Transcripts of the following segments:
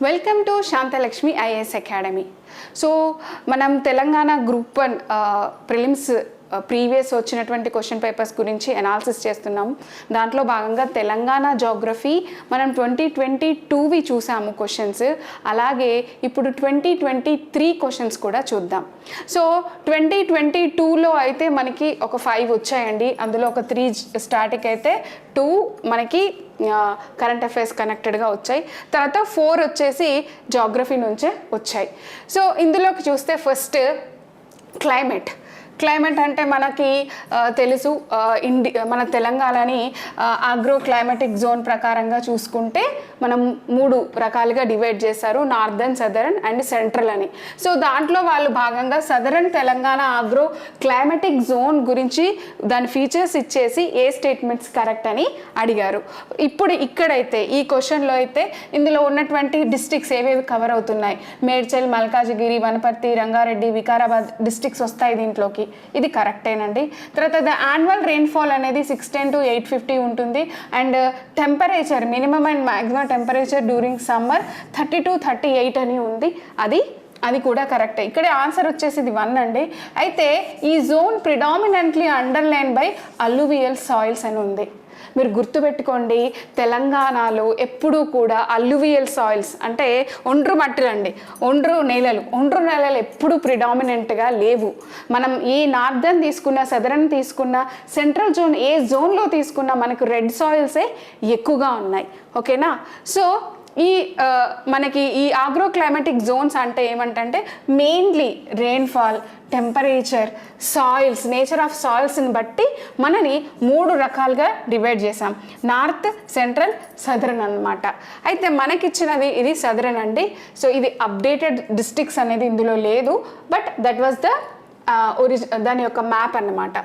Welcome to Shantalakshmi IAS academy. So మనం Telangana group 1 prelims previous వచ్చినటువంటి question papers గురించి analysis చేస్తున్నాము. దాంట్లో భాగంగా తెలంగాణ జాగ్రఫీ మనం 2022వి చూసాము క్వశ్చన్స్. అలాగే ఇప్పుడు 2023 క్వశ్చన్స్ కూడా చూద్దాం. సో 2022లో అయితే మనకి ఒక 5 వచ్చాయండి. అందులో ఒక 3 స్టాటిక్ అయితే 2 మనకి కరెంట్ అఫైర్స్ కనెక్టెడ్గా వచ్చాయి. తర్వాత 4 వచ్చేసి జాగ్రఫీ నుంచే వచ్చాయి. సో ఇందులోకి చూస్తే ఫస్ట్ క్లైమేట్ అంటే మనకి తెలుసు, మన తెలంగాణని ఆగ్రో క్లైమాటిక్ జోన్ ప్రకారంగా చూసుకుంటే మనం 3 రకాలుగా డివైడ్ చేశారు, నార్దర్న్, సదరన్ అండ్ సెంట్రల్ అని. సో దాంట్లో వాళ్ళు భాగంగా southern Telangana agro climatic zone గురించి దాని ఫీచర్స్ ఇచ్చేసి ఏ స్టేట్మెంట్స్ కరెక్ట్ అని అడిగారు. ఇప్పుడు ఇక్కడైతే ఈ క్వశ్చన్లో అయితే ఇందులో ఉన్నటువంటి డిస్ట్రిక్ట్స్ ఏవేవి కవర్ అవుతున్నాయి, మేడ్చల్, మల్కాజిగిరి, వనపర్తి, రంగారెడ్డి, వికారాబాద్ డిస్ట్రిక్ట్స్ వస్తాయి దీంట్లోకి. ఇది కరెక్టేనండి. తర్వాత ద యాన్యువల్ రెయిన్ఫాల్ అనేది 610 to 850 ఉంటుంది. And temperature minimum and maximum temperature during summer 30 to 38 అని ఉంది. అది కూడా కరెక్టే. ఇక్కడ ఆన్సర్ వచ్చేసి ఇది 1 అండి. అయితే ఈ zone predominantly underline by alluvial soils అని ఉంది. మీరు గుర్తుపెట్టుకోండి, తెలంగాణలో ఎప్పుడూ కూడా అల్లువియల్ సాయిల్స్ అంటే ఒండ్రు మట్టిలండి, ఒండ్రు నేలలు ఎప్పుడూ ప్రిడామినెంట్గా లేవు. మనం ఈ నార్దర్న్ తీసుకున్న, సదరన్ తీసుకున్న, సెంట్రల్ జోన్ ఏ జోన్లో తీసుకున్నా మనకు రెడ్ సాయిల్సే ఎక్కువగా ఉన్నాయి. ఓకేనా? సో మనకి ఈ ఆగ్రో క్లైమాటిక్ జోన్స్ అంటే ఏమంటే mainly rainfall, temperature, soils, nature of సాయిల్స్ని బట్టి మనని 3 రకాలుగా డివైడ్ చేసాం, నార్త్, సెంట్రల్, సదరన్ అన్నమాట. అయితే మనకిచ్చినది ఇది సదరన్ అండి. సో ఇది అప్డేటెడ్ డిస్ట్రిక్ట్స్ అనేది ఇందులో లేదు, బట్ దట్ వాజ్ ద దాని యొక్క మ్యాప్ అన్నమాట.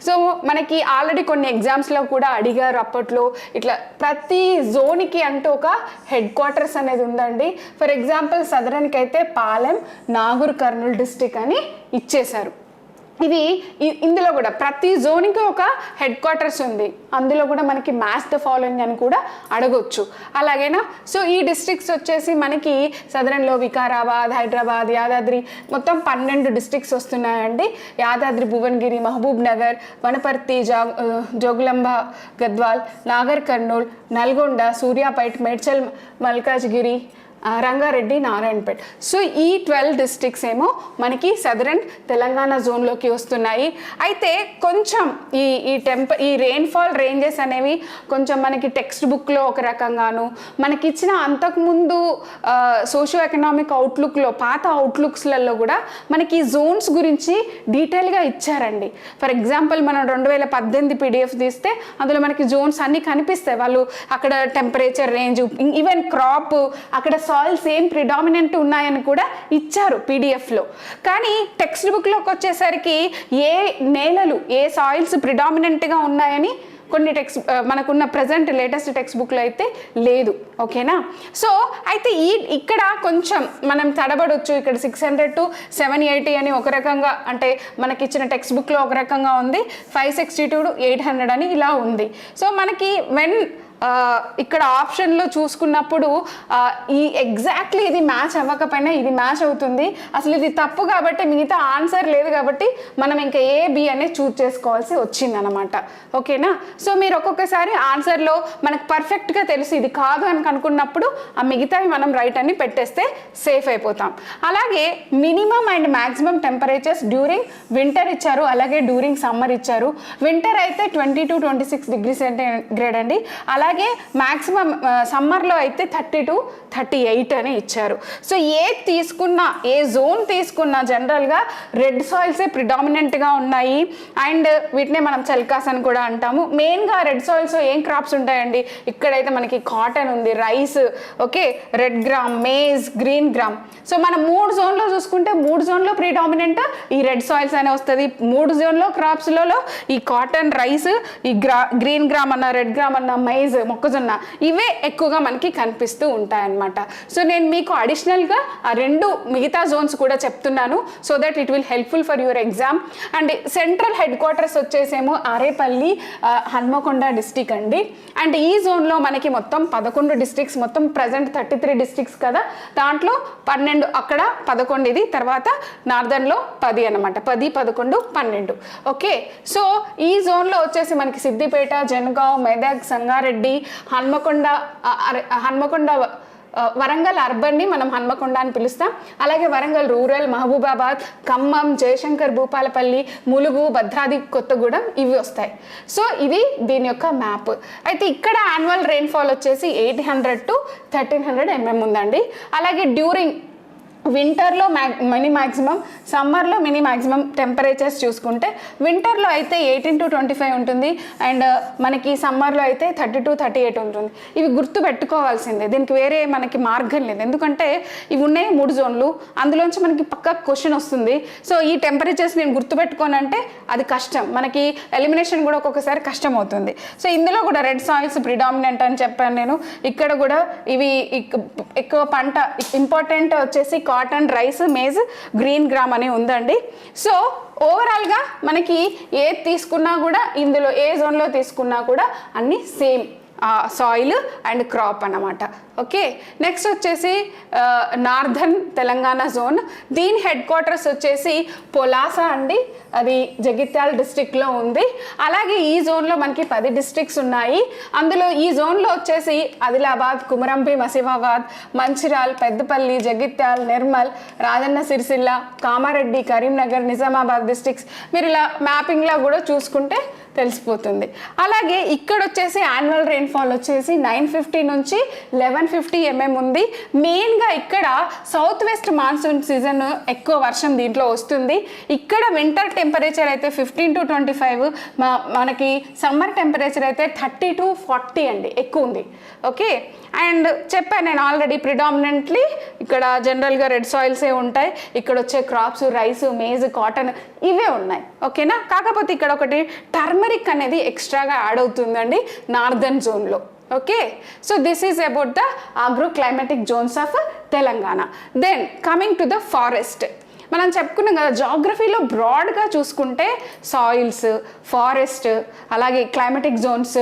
సో మనకి ఆల్రెడీ కొన్ని ఎగ్జామ్స్లో కూడా అడిగారు అప్పట్లో, ఇట్లా ప్రతి జోన్కి అంటూ ఒక హెడ్ క్వార్టర్స్ అనేది ఉందండి. ఫర్ ఎగ్జాంపుల్ సదరన్కి అయితే పాలెం, నాగూర్ కర్నూల్ డిస్ట్రిక్ట్ అని ఇచ్చేశారు. ఇందులో కూడా ప్రతి జోన్కి ఒక హెడ్ క్వార్టర్స్ ఉంది. అందులో కూడా మనకి మ్యాచ్ ద ఫాలోయింగ్ అని కూడా అడగొచ్చు. అలాగేనా? సో ఈ డిస్ట్రిక్ట్స్ వచ్చేసి మనకి సదరన్లో వికారాబాద్, హైదరాబాద్, యాదాద్రి మొత్తం 12 డిస్ట్రిక్ట్స్ వస్తున్నాయండి. యాదాద్రి, భువనగిరి, మహబూబ్ నగర్, వనపర్తి, జోగులాంబ, గద్వాల్, నాగర్ కర్నూల్, నల్గొండ, సూర్యాపేట్, మేడ్చల్, మల్కాజ్గిరి, రంగారెడ్డి, నారాయణపేట్. సో ఈ 12 డిస్ట్రిక్ట్స్ ఏమో మనకి సదరన్ తెలంగాణ జోన్లోకి వస్తున్నాయి. అయితే కొంచెం ఈ రెయిన్ఫాల్ రేంజెస్ అనేవి కొంచెం మనకి టెక్స్ట్ బుక్లో ఒక రకంగాను, మనకిచ్చిన అంతకుముందు సోషియో ఎకనామిక్ అవుట్లుక్లో, పాత అవుట్లుక్స్లలో కూడా మనకి జోన్స్ గురించి డీటెయిల్గా ఇచ్చారండి. ఫర్ ఎగ్జాంపుల్ మనం 2018 PDF తీస్తే అందులో మనకి జోన్స్ అన్నీ కనిపిస్తాయి. వాళ్ళు అక్కడ టెంపరేచర్ రేంజ్, ఈవెన్ క్రాప్, అక్కడ సాయిల్స్ ఏం ప్రిడామినెంట్ ఉన్నాయని కూడా ఇచ్చారు పీడిఎఫ్లో. కానీ టెక్స్ట్ బుక్లోకి వచ్చేసరికి ఏ నేలలు, ఏ సాయిల్స్ ప్రిడామినెంట్గా ఉన్నాయని కొన్ని మనకున్న ప్రజెంట్ లేటెస్ట్ టెక్స్ట్ బుక్లో అయితే లేదు. ఓకేనా? సో అయితే ఇక్కడ కొంచెం మనం తడబడొచ్చు. ఇక్కడ 600 to 780 అని ఒక రకంగా, అంటే మనకిచ్చిన టెక్స్ట్ బుక్లో ఒక రకంగా ఉంది, 562 to 800 అని ఇలా ఉంది. సో మనకి ఇక్కడ ఆప్షన్లో చూసుకున్నప్పుడు ఎగ్జాక్ట్లీ ఇది మ్యాచ్ అవ్వకపోయినా ఇది మ్యాచ్ అవుతుంది. అసలు ఇది తప్పు కాబట్టి మిగతా ఆన్సర్ లేదు కాబట్టి మనం ఇంకా ఏ, బి అనేది చూజ్ చేసుకోవాల్సి వచ్చింది అనమాట. ఓకేనా? సో మీరు ఒక్కొక్కసారి ఆన్సర్లో మనకు పర్ఫెక్ట్గా తెలుసు ఇది కాదు అని అనుకున్నప్పుడు ఆ మిగతావి మనం రైట్ అని పెట్టేస్తే సేఫ్ అయిపోతాం. అలాగే minimum and maximum temperatures during winter ఇచ్చారు, అలాగే డ్యూరింగ్ సమ్మర్ ఇచ్చారు. వింటర్ అయితే 20 to 26 degrees సెంటిగ్రేడ్ అండి. అలాగే మ్యాక్సిమం సమ్మర్లో అయితే 30 to 38 అని ఇచ్చారు. సో ఏ జోన్ తీసుకున్నా జనరల్గా రెడ్ సాయిల్సే ప్రిడామినెంట్గా ఉన్నాయి. అండ్ వీటినే మనం చల్కాస్ అని కూడా అంటాము. మెయిన్గా రెడ్ సాయిల్స్ ఏం క్రాప్స్ ఉంటాయండి? ఇక్కడైతే మనకి కాటన్ ఉంది, rice, okay, red gram, maize, green gram. So మనం 3 జోన్లో చూసుకుంటే 3 జోన్లో ప్రిడామినెంట్ ఈ రెడ్ సాయిల్స్ అనే వస్తుంది. 3 జోన్లో క్రాప్స్లలో ఈ కాటన్, రైస్, ఈ గ్రీన్ గ్రామ్ అన్న, రెడ్ గ్రామ్ అన్న, మైజ్ మైజ్, మొక్కజొన్న ఇవే ఎక్కువగా మనకి కనిపిస్తూ ఉంటాయన్నమాట. సో నేను మీకు అడిషనల్గా ఆ 2 మిగతా జోన్స్ కూడా చెప్తున్నాను, so that it will helpful for your exam. And central headquarters వచ్చేసేమో ఆరేపల్లి, హన్మకొండ డిస్టిక్ అండి. అండ్ ఈ జోన్లో మనకి మొత్తం 11 డిస్ట్రిక్ట్స్, మొత్తం ప్రజెంట్ 33 డిస్ట్రిక్ట్స్ కదా, దాంట్లో 12 అక్కడ 11 ఇది, తర్వాత నార్దర్న్లో 10 అనమాట, 10, 11, 12. ఓకే, సో ఈ జోన్లో వచ్చేసి మనకి సిద్దిపేట, జనగావ్, మెదక్, సంగారెడ్డి, హన్మకొండ, వరంగల్ అర్బన్ని మనం హన్మకొండ అని పిలుస్తాం, అలాగే వరంగల్ రూరల్, మహబూబాబాద్, ఖమ్మం, జయశంకర్, భూపాలపల్లి, ములుగు, భద్రాద్రి కొత్తగూడెం ఇవి వస్తాయి. సో ఇది దీని యొక్క మ్యాప్. అయితే ఇక్కడ యాన్యువల్ రెయిన్ఫాల్ వచ్చేసి 800 to 1300 mm ఉందండి. అలాగే డ్యూరింగ్ వింటర్లో మినీ మ్యాక్సిమం, సమ్మర్లో మినీ మ్యాక్సిమం టెంపరేచర్స్ చూసుకుంటే వింటర్లో అయితే 18 to 25 ఉంటుంది, అండ్ మనకి సమ్మర్లో అయితే 30 to 38 ఉంటుంది. ఇవి గుర్తు పెట్టుకోవాల్సిందే, దీనికి వేరే మనకి మార్గం లేదు. ఎందుకంటే ఇవి ఉన్నాయి 3 జోన్లు, అందులోంచి మనకి పక్కా క్వశ్చన్ వస్తుంది. సో ఈ టెంపరేచర్స్ నేను గుర్తుపెట్టుకోనంటే అది కష్టం, మనకి ఎలిమినేషన్ కూడా ఒక్కొక్కసారి కష్టం అవుతుంది. సో ఇందులో కూడా రెడ్ సాయిల్స్ ప్రిడామినెంట్ అని చెప్పాను నేను. ఇక్కడ కూడా ఇవి ఎక్కువ పంట ఇంపార్టెంట్ వచ్చేసి cotton, rice, maize, green gram అని ఉందండి. సో ఓవరాల్గా మనకి ఏది తీసుకున్నా కూడా, ఇందులో ఏ జోన్లో తీసుకున్నా కూడా అన్నీ సేమ్ సాయిల్ అండ్ క్రాప్ అన్నమాట. ఓకే, నెక్స్ట్ వచ్చేసి నార్దర్న్ తెలంగాణ జోన్. దీని హెడ్ క్వార్టర్స్ వచ్చేసి పొలాస అండి, అది జగిత్యాల డిస్ట్రిక్ట్లో ఉంది. అలాగే ఈ జోన్లో మనకి 10 డిస్ట్రిక్ట్స్ ఉన్నాయి. అందులో ఈ జోన్లో వచ్చేసి ఆదిలాబాద్, కుమరంభీం, ఆసిఫాబాద్, మంచిర్యాల్, పెద్దపల్లి, జగిత్యాల్, నిర్మల్, రాజన్న సిరిసిల్ల, కామారెడ్డి, కరీంనగర్, నిజామాబాద్ డిస్ట్రిక్ట్స్ మీరు ఇలా మ్యాపింగ్లా కూడా చూసుకుంటే తెలిసిపోతుంది. అలాగే ఇక్కడ వచ్చేసి యాన్యువల్ రెయిన్ఫాల్ వచ్చేసి 950 నుంచి 1150 mm ఉంది. మెయిన్గా ఇక్కడ సౌత్ వెస్ట్ మాన్సూన్ సీజన్ ఎక్కువ వర్షం దీంట్లో వస్తుంది. ఇక్కడ వింటర్ టెంపరేచర్ అయితే 15 to 25, మనకి సమ్మర్ టెంపరేచర్ అయితే 30 to 40 అండి, ఎక్కువ ఉంది. ఓకే, అండ్ చెప్పాను నేను ఆల్రెడీ ప్రిడామినెంట్లీ ఇక్కడ జనరల్గా రెడ్ సాయిల్సే ఉంటాయి. ఇక్కడ వచ్చే క్రాప్స్ రైస్, మేజ్, కాటన్ ఇవే ఉన్నాయి. ఓకేనా, కాకపోతే ఇక్కడ ఒకటి టర్మరిక్ అనేది ఎక్స్ట్రాగా యాడ్ అవుతుందండి నార్దర్న్ జోన్లో. Okay, so this is about the agroclimatic zones of Telangana. Then coming to the forest. మనం చెప్పుకున్నాం కదా, జాగ్రఫీలో బ్రాడ్గా చూసుకుంటే సాయిల్స్, ఫారెస్ట్, అలాగే క్లైమాటిక్ జోన్స్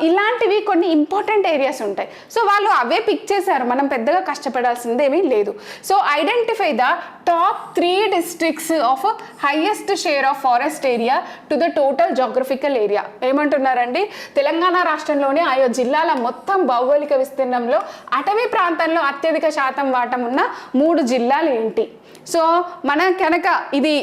ఇలాంటివి కొన్ని ఇంపార్టెంట్ ఏరియాస్ ఉంటాయి. సో వాళ్ళు అవే పిక్ చేశారు, మనం పెద్దగా కష్టపడాల్సిందేమీ లేదు. So identify the top 3 districts of highest share of forest area to the total geographical area. ఏమంటున్నారండి, తెలంగాణ రాష్ట్రంలోని ఆయా జిల్లాల మొత్తం భౌగోళిక విస్తీర్ణంలో అటవీ ప్రాంతంలో అత్యధిక శాతం వాటం ఉన్న 3 జిల్లాలు ఏంటి? సో మన కనుక ఇది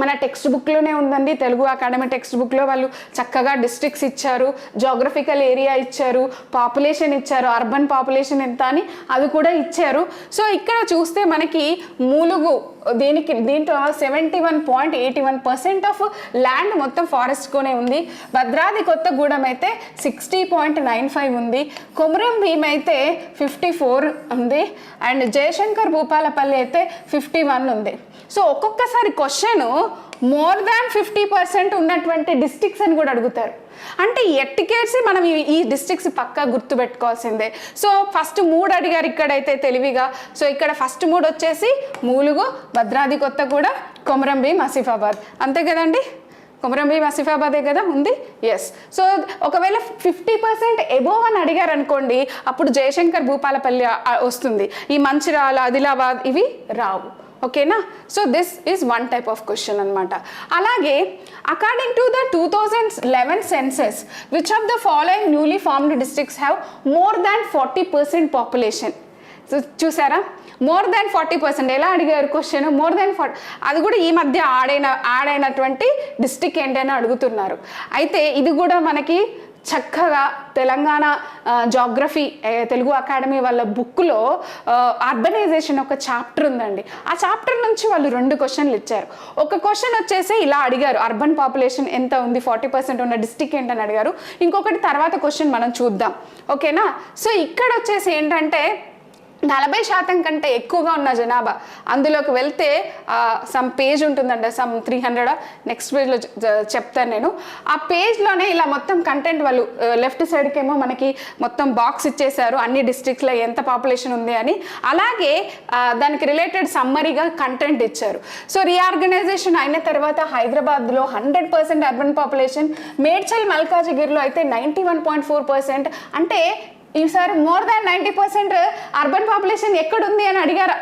మన టెక్స్ట్ బుక్లోనే ఉందండి, తెలుగు అకాడమీ టెక్స్ట్ బుక్లో వాళ్ళు చక్కగా డిస్ట్రిక్ట్స్ ఇచ్చారు, జాగ్రఫికల్ ఏరియా ఇచ్చారు, పాపులేషన్ ఇచ్చారు, అర్బన్ పాపులేషన్ ఎంత అని అది కూడా ఇచ్చారు. సో ఇక్కడ చూస్తే మనకి ములుగు దీంట్లో 71.81% ఆఫ్ ల్యాండ్ మొత్తం ఫారెస్ట్లోనే ఉంది. భద్రాద్రి కొత్తగూడెం అయితే 60.95 ఉంది. కొమురం భీం అయితే 54 ఉంది. అండ్ జయశంకర్ భూపాలపల్లి అయితే 51 ఉంది. సో ఒక్కొక్కసారి క్వశ్చన్ మోర్ దాన్ 50% ఉన్నటువంటి డిస్ట్రిక్ట్స్ అని కూడా అడుగుతారు. అంటే ఎట్టికేసి మనం ఈ డిస్ట్రిక్ట్స్ పక్కా గుర్తుపెట్టుకోవాల్సిందే. సో ఫస్ట్ 3 అడిగారు ఇక్కడైతే తెలివిగా. సో ఇక్కడ ఫస్ట్ 3 వచ్చేసి ములుగు, భద్రాద్రి కొత్తగూడెం, కొమురం భీం, ఆసిఫాబాద్, అంతే కదండి. కొమురం భీం ఆసిఫాబాదే కదా ఉంది. ఎస్, సో ఒకవేళ 50% ఎబోవ్ అని అడిగారు అనుకోండి, అప్పుడు జయశంకర్ భూపాలపల్లి వస్తుంది. ఈ మంచిర్యాల, ఆదిలాబాద్ ఇవి రావు. ఓకేనా, so this is one type of question అనమాట. అలాగే according to the 2011 census which of the following newly formed districts have more than 40% population. చూసారా, మోర్ దాన్ 40%. ఎలా అడిగారు క్వశ్చన్? More than 40. అది కూడా ఈ మధ్య యాడ్ అయినటువంటి డిస్ట్రిక్ట్ ఏంటని అడుగుతున్నారు. అయితే ఇది కూడా మనకి చక్కగా తెలంగాణ జాగ్రఫీ తెలుగు అకాడమీ వాళ్ళ బుక్లో అర్బనైజేషన్ ఒక చాప్టర్ ఉందండి. ఆ చాప్టర్ నుంచి వాళ్ళు 2 క్వశ్చన్లు ఇచ్చారు. ఒక క్వశ్చన్ వచ్చేసి ఇలా అడిగారు, అర్బన్ పాపులేషన్ ఎంత ఉంది, 40% ఉన్న డిస్ట్రిక్ట్ ఏంటని అడిగారు. ఇంకొకటి తర్వాత క్వశ్చన్ మనం చూద్దాం. ఓకేనా, సో ఇక్కడ వచ్చేసి ఏంటంటే 40% కంటే ఎక్కువగా ఉన్న జనాభా అందులోకి వెళ్తే సమ్ పేజ్ ఉంటుందండి, సమ్ 300 నెక్స్ట్ పేజ్లో చెప్తాను నేను. ఆ పేజ్లోనే ఇలా మొత్తం కంటెంట్ వాళ్ళు లెఫ్ట్ సైడ్కి ఏమో మనకి మొత్తం బాక్స్ ఇచ్చేశారు అన్ని డిస్ట్రిక్ట్స్లో ఎంత పాపులేషన్ ఉంది అని, అలాగే దానికి రిలేటెడ్ సమ్మరీగా కంటెంట్ ఇచ్చారు. సో రీఆర్గనైజేషన్ అయిన తర్వాత హైదరాబాద్లో 100% అర్బన్ పాపులేషన్, మేడ్చల్ మల్కాజిగిరిలో అయితే 91.4%, అంటే ఈసారి మోర్ దాన్ 90% అర్బన్ పాపులేషన్ ఎక్కడుంది అని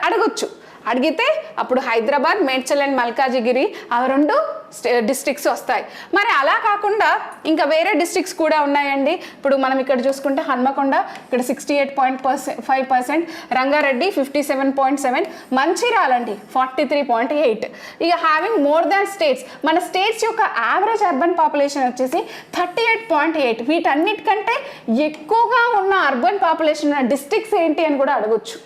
అడగొచ్చు. అడిగితే అప్పుడు హైదరాబాద్, మేడ్చల్ అండ్ మల్కాజిగిరి ఆ 2 డిస్ట్రిక్ట్స్ వస్తాయి. మరి అలా కాకుండా ఇంకా వేరే డిస్ట్రిక్ట్స్ కూడా ఉన్నాయండి. ఇప్పుడు మనం ఇక్కడ చూసుకుంటే హన్మకొండ ఇక్కడ 68.5%, రంగారెడ్డి 57.7%, మంచిర్యాలండి 43.8. ఇక హ్యావింగ్ మోర్ దాన్ స్టేట్స్, మన స్టేట్స్ యొక్క యావరేజ్ అర్బన్ పాపులేషన్ వచ్చేసి 38.8. వీటన్నిటికంటే ఎక్కువగా ఉన్న అర్బన్ పాపులేషన్ ఉన్న డిస్ట్రిక్ట్స్ ఏంటి అని కూడా అడగొచ్చు.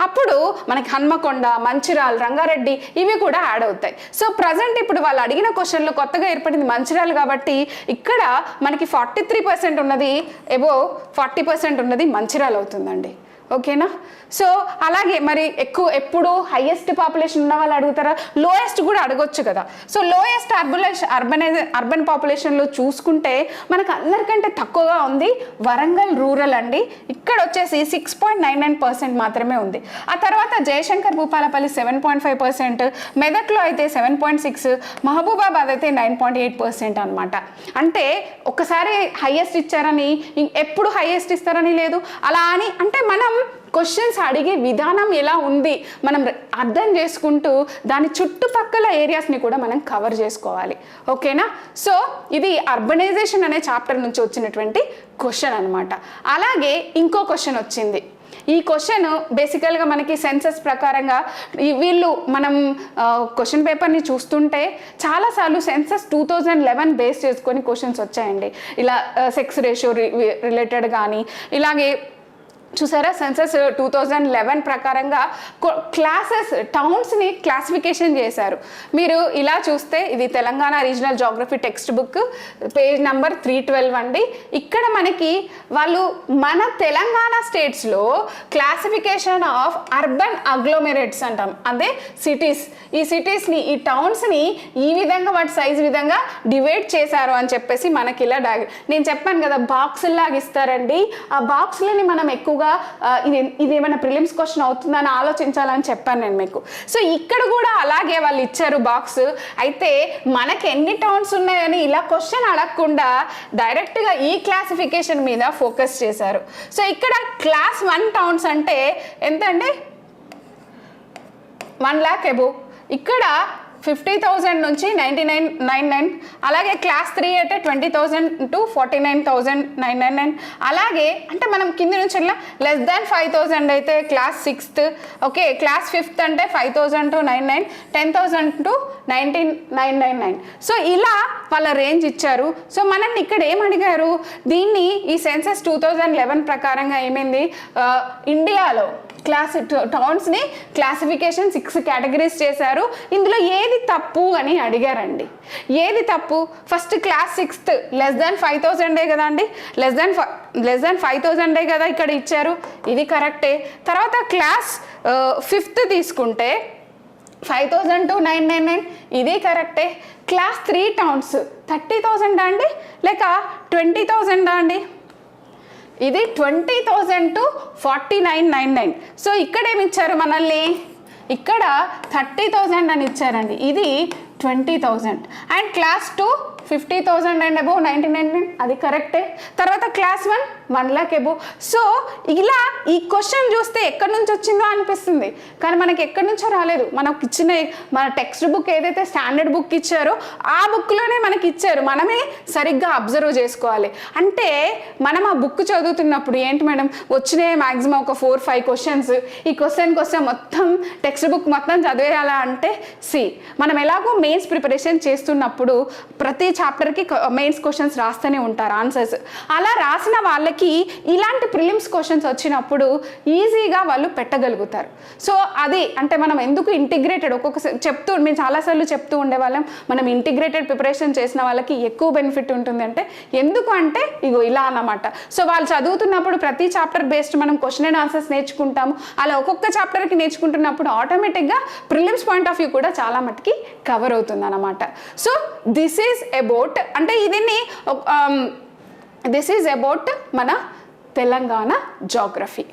అప్పుడు మనకి హన్మకొండ, మంచిర్యాల, రంగారెడ్డి ఇవి కూడా యాడ్ అవుతాయి. సో ప్రజెంట్ ఇప్పుడు వాళ్ళు అడిగిన క్వశ్చన్లో కొత్తగా ఏర్పడింది మంచిర్యాల కాబట్టి ఇక్కడ మనకి 43% ఉన్నది, అబోవ్ 40% ఉన్నది మంచిర్యాల అవుతుందండి. ఓకేనా? సో అలాగే మరి ఎప్పుడు హైయెస్ట్ పాపులేషన్ ఉన్న వాళ్ళు అడుగుతారా, లోయెస్ట్ కూడా అడగొచ్చు కదా. సో లోయెస్ట్ అర్బన్ పాపులేషన్లో చూసుకుంటే మనకు అందరికంటే తక్కువగా ఉంది వరంగల్ రూరల్ అండి. ఇక్కడ వచ్చేసి 6.99% మాత్రమే ఉంది. ఆ తర్వాత జయశంకర్ భూపాలపల్లి 7.5%, మెదక్లో అయితే 7.6%, మహబూబాబాద్ అయితే 9.8% అనమాట. అంటే ఒకసారి హైయెస్ట్ ఇచ్చారని ఎప్పుడు హైయెస్ట్ ఇస్తారని లేదు. అలా అని అంటే మనం క్వశ్చన్స్ అడిగే విధానం ఎలా ఉంది మనం అర్థం చేసుకుంటూ దాని చుట్టుపక్కల ఏరియాస్ని కూడా మనం కవర్ చేసుకోవాలి. ఓకేనా? సో ఇది అర్బనైజేషన్ అనే చాప్టర్ నుంచి వచ్చినటువంటి క్వశ్చన్ అనమాట. అలాగే ఇంకో క్వశ్చన్ వచ్చింది. ఈ క్వశ్చన్ బేసికల్గా మనకి సెన్సస్ ప్రకారంగా వీళ్ళు మనం క్వశ్చన్ పేపర్ని చూస్తుంటే చాలాసార్లు సెన్సస్ 2011 బేస్ చేసుకొని క్వశ్చన్స్ వచ్చాయండి. ఇలా సెక్స్ రేషియో రిలేటెడ్ కానీ ఇలాగే చూసారా సెన్సస్ 2011 ప్రకారంగా క్లాసెస్ టౌన్స్ని క్లాసిఫికేషన్ చేశారు. మీరు ఇలా చూస్తే ఇది Telangana regional geography text book page number 312 అండి. ఇక్కడ మనకి వాళ్ళు మన తెలంగాణ స్టేట్స్లో క్లాసిఫికేషన్ ఆఫ్ అర్బన్ అగ్లోమెరేట్స్ అంటాం, అదే సిటీస్. ఈ సిటీస్ని ఈ టౌన్స్ని ఈ విధంగా వాటి సైజ్ విధంగా డివైడ్ చేశారు అని చెప్పేసి మనకి ఇలా నేను చెప్పాను కదా బాక్సుల్లాగా ఇస్తారండి. ఆ బాక్స్లని మనం ఎక్కువగా ఇది ఏమైనా ప్రిలిమ్స్ క్వశ్చన్ అవుతుందని ఆలోచించాలని చెప్పాను నేను మీకు. సో ఇక్కడ కూడా అలాగే వాళ్ళు ఇచ్చారు బాక్స్. అయితే మనకి ఎన్ని టౌన్స్ ఉన్నాయని ఇలా క్వశ్చన్ అడగకుండా డైరెక్ట్గా ఈ క్లాసిఫికేషన్ మీద ఫోకస్ చేశారు. సో ఇక్కడ క్లాస్ 1 టౌన్స్ అంటే ఎంత అండి? 1 lakh అబోవ్. ఇక్కడ 50,000 నుంచి 99,999. అలాగే క్లాస్ 3 అయితే 20,000 to 49,999. అలాగే అంటే మనం కింది నుంచి లెస్ దాన్ 5,000 అయితే class 6th. Okay, class 5th అంటే 5,000 to 99, 10,000 to 19,999. సో ఇలా వాళ్ళ రేంజ్ ఇచ్చారు. సో మనల్ని ఇక్కడ ఏమడిగారు, దీన్ని ఈ సెన్సస్ 2011 ప్రకారంగా ఏమైంది ఇండియాలో టౌన్స్ని క్లాసిఫికేషన్ 6 కేటగిరీస్ చేశారు. ఇందులో ఏది తప్పు అని అడిగారండి. ఏది తప్పు? First class 6th less than 5,000 కదా అండి, లెస్ దాన్ 5,000 కదా ఇక్కడ ఇచ్చారు, ఇది కరెక్టే. తర్వాత క్లాస్ 5th తీసుకుంటే 5,000 to 999, ఇది కరెక్టే. క్లాస్ 3 టౌన్స్ 30,000 అండి లేక 20,000 అండి? ఇది 20,000 to 49,999. సో ఇక్కడ ఏమి ఇచ్చారు మనల్ని, ఇక్కడ 30,000 అని ఇచ్చారండి, ఇది 20,000. అండ్ క్లాస్ 2 50,000 అండ్ అబోవ్ 99, అది కరెక్టే. తర్వాత క్లాస్ 1 lakh అబోవ్. సో ఇలా ఈ క్వశ్చన్ చూస్తే ఎక్కడి నుంచి వచ్చిందో అనిపిస్తుంది, కానీ మనకి ఎక్కడి నుంచో రాలేదు. మనకు ఇచ్చిన మన టెక్స్ట్ బుక్ ఏదైతే స్టాండర్డ్ బుక్ ఇచ్చారో ఆ బుక్లోనే మనకి ఇచ్చారు, మనమే సరిగ్గా అబ్జర్వ్ చేసుకోవాలి. అంటే మనం ఆ బుక్ చదువుతున్నప్పుడు ఏంటి మేడం వచ్చినాయి మ్యాక్సిమం ఒక 4-5 క్వశ్చన్స్, ఈ క్వశ్చన్కి వస్తే మొత్తం టెక్స్ట్ బుక్ మొత్తం చదివేయాలా అంటే మనం ఎలాగో మెయిన్స్ ప్రిపరేషన్ చేస్తున్నప్పుడు ప్రతి చాప్టర్కి మెయిన్స్ క్వశ్చన్స్ రాస్తూనే ఉంటారు ఆన్సర్స్. అలా రాసిన వాళ్ళకి వాళ్ళకి ఇలాంటి ప్రిలిమ్స్ క్వశ్చన్స్ వచ్చినప్పుడు ఈజీగా వాళ్ళు పెట్టగలుగుతారు. సో అది అంటే మనం ఎందుకు ఇంటిగ్రేటెడ్ ఒక్కొక్కసారి మేము చాలాసార్లు చెప్తూ ఉండేవాళ్ళం, మనం ఇంటిగ్రేటెడ్ ప్రిపరేషన్ చేసిన వాళ్ళకి ఎక్కువ బెనిఫిట్ ఉంటుంది అంటే ఎందుకు అంటే ఇగో ఇలా అన్నమాట. సో వాళ్ళు చదువుతున్నప్పుడు ప్రతి చాప్టర్ బేస్డ్ మనం క్వశ్చన్ అండ్ ఆన్సర్స్ నేర్చుకుంటాము. అలా ఒక్కొక్క చాప్టర్కి నేర్చుకుంటున్నప్పుడు ఆటోమేటిక్గా ప్రిలిమ్స్ పాయింట్ ఆఫ్ వ్యూ కూడా చాలా మటుకి కవర్ అవుతుంది అన్నమాట. సో దిస్ ఈజ్ అబౌట్ అంటే దిస్ ఈజ్ అబౌట్ మన తెలంగాణ జాగ్రఫీ.